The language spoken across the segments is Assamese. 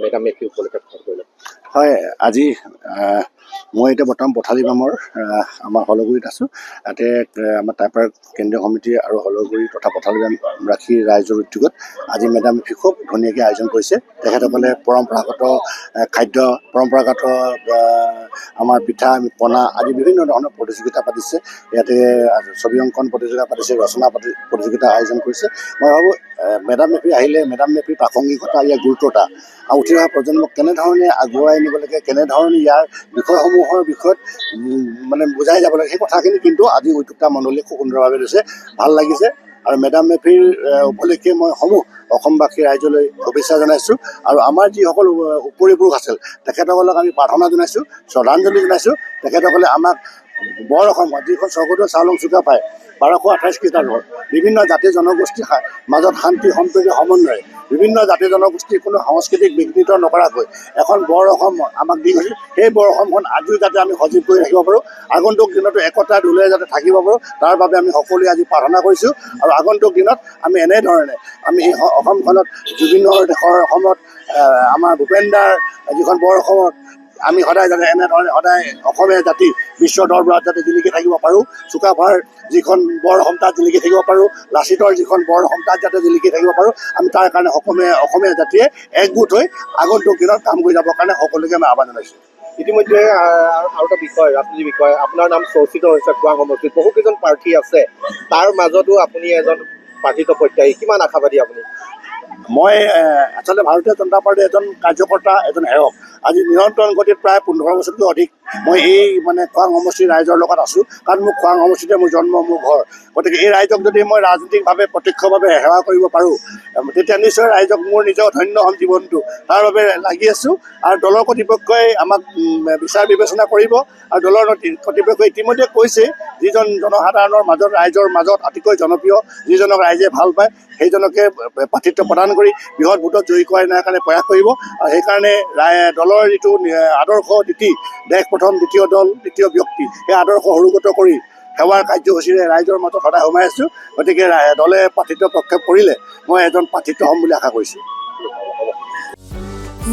মেডাম মেফি উপলক্ষে ফোন কৰিলে। হয়, আজি মই এতিয়া বৰ্তমান পথালি গামৰ আমাৰ হলগুৰিত আছোঁ। ইয়াতে আমাৰ টাইপাৰ কেন্দ্ৰীয় সমিতি আৰু হলগুৰি তথা পথালিবামবাসী ৰাইজৰ উদ্যোগত আজি মেডাম মেফি খুব ধুনীয়াকৈ আয়োজন কৰিছে। তেখেতসকলে পৰম্পৰাগত খাদ্য, পৰম্পৰাগত আমাৰ পিঠা পনা আদি বিভিন্ন ধৰণৰ প্ৰতিযোগিতা পাতিছে। ইয়াতে ছবি অংকন প্ৰতিযোগিতা পাতিছে, ৰচনা প্ৰতিযোগিতা আয়োজন কৰিছে। মই ভাবোঁ মেডাম মেফি আহিলে মেডাম মেফিৰ প্ৰাসংগিকতা, ইয়াৰ গুৰুত্বতা আৰু উঠি অহা প্ৰজন্মক কেনেধৰণে আগুৱাই নিব লাগে, কেনেধৰণে ইয়াৰ বিষয়সমূহৰ বিষয়ত মানে বুজাই যাব লাগে, সেই কথাখিনি কিন্তু আজি উদ্যোক্তা মণ্ডলীয়ে খুব সুন্দৰভাৱে লৈছে। ভাল লাগিছে। আৰু মেডাম মেফিৰ উপলক্ষে মই সমূহ অসমবাসী ৰাইজলৈ শুভেচ্ছা জনাইছোঁ। আৰু আমাৰ যিসকল উপৰিপুৰুষ আছিল তেখেতসকলক আমি প্ৰাৰ্থনা জনাইছোঁ, শ্ৰদ্ধাঞ্জলি জনাইছোঁ। তেখেতসকলে আমাক বৰ অসমত যিখন স্বৰ্গদেউ চাওলুং চুকাফাই 1228 খ্ৰীষ্টাব্দত বিভিন্ন জাতি জনগোষ্ঠীৰ মাজত শান্তি সম্প্ৰীতি সমন্বয়, বিভিন্ন জাতি জনগোষ্ঠীৰ কোনো সাংস্কৃতিক বিঘ্নিত নকৰাকৈ এখন বৰ অসম আমাক দি গৈছিল। সেই বৰ অসমখন আজিও যাতে আমি সজীৱ কৰি ৰাখিব পাৰোঁ, আগন্তুক দিনতো একতা দোলেৰে যাতে থাকিব পাৰোঁ, তাৰ বাবে আমি সকলোৱে আজি প্ৰাৰ্থনা কৰিছোঁ। আৰু আগন্তুক দিনত আমি এনেধৰণে আমি এই অসমখনত জুবিনৰ দেশৰ অসমত আমাৰ ভূপেন দাৰ যিখন বৰ অসমত আমি সদায় যাতে এনেধৰণে সদায় অসমীয়া জাতি বিশ্ব দৰবাৰত যাতে জিলিকি থাকিব পাৰোঁ, চুকাফাৰ যিখন বৰ অসম তাত জিলিকি থাকিব পাৰোঁ, লাচিতৰ যিখন বৰ অসম তাত যাতে জিলিকি থাকিব পাৰোঁ, আমি তাৰ কাৰণে অসমীয়া জাতিয়ে একগোট হৈ আগন্তুক দিনত কাম কৰি যাবৰ কাৰণে সকলোকে আমি আহ্বান জনাইছোঁ। ইতিমধ্যে আৰু এটা বিষয়, ৰাজনীতি বিষয়, আপোনাৰ নাম চৰ্চিত হৈছে খোৱাং সমষ্টিত। বহুকেইজন প্ৰাৰ্থী আছে, তাৰ মাজতো আপুনি এজন প্ৰাৰ্থিত প্ৰত্যাশী, কিমান আশাবাদী আপুনি? মই আচলতে ভাৰতীয় জনতা পাৰ্টীৰ এজন কাৰ্যকৰ্তা, এজন সেৱক। আজি নিৰন্তৰ গতিত প্ৰায় 15 বছৰতকৈ অধিক মই এই খোৱাং সমষ্টিৰ ৰাইজৰ লগত আছোঁ। কাৰণ মোৰ খোৱাং সমষ্টিতে মোৰ জন্ম, মোৰ ঘৰ। গতিকে এই ৰাইজক যদি মই ৰাজনৈতিকভাৱে প্ৰত্যক্ষভাৱে সেৱা কৰিব পাৰোঁ, তেতিয়া নিশ্চয় ৰাইজক মোৰ নিজৰ ধন্য হ'ম জীৱনটো। তাৰ বাবে লাগি আছোঁ। আৰু দলৰ কৰ্তৃপক্ষই আমাক বিচাৰ বিবেচনা কৰিব। আৰু দলৰ কৰ্তৃপক্ষই ইতিমধ্যে কৈছে, যিজন জনসাধাৰণৰ মাজত, ৰাইজৰ মাজত অতিকৈ জনপ্ৰিয়, যিজনক ৰাইজে ভাল পায়, সেইজনকে প্ৰাৰ্থিত্ব প্ৰদান কৰি বৃহৎ ভোটত জয়ী কৰাই নাই কাৰণে প্ৰয়াস কৰিব। আৰু সেইকাৰণে দলৰ যিটো আদৰ্শ নীতি, দেশ প্ৰথম, দ্বিতীয় দল, দ্বিতীয় ব্যক্তি, সেই আদৰ্শ সৰুগত কৰি সেৱাৰ কাৰ্যসূচীৰে ৰাইজৰ মাজত সদায় সোমাই আছোঁ। গতিকে দলে প্ৰাৰ্থিত্ব প্ৰক্ষেপ কৰিলে মই এজন প্ৰাৰ্থিত্ব হ'ম বুলি আশা কৰিছোঁ।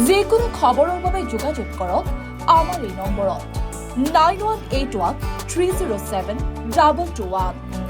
যিকোনো খবৰৰ বাবে যোগাযোগ কৰক আমাৰ এই নম্বৰত 9181 307 221।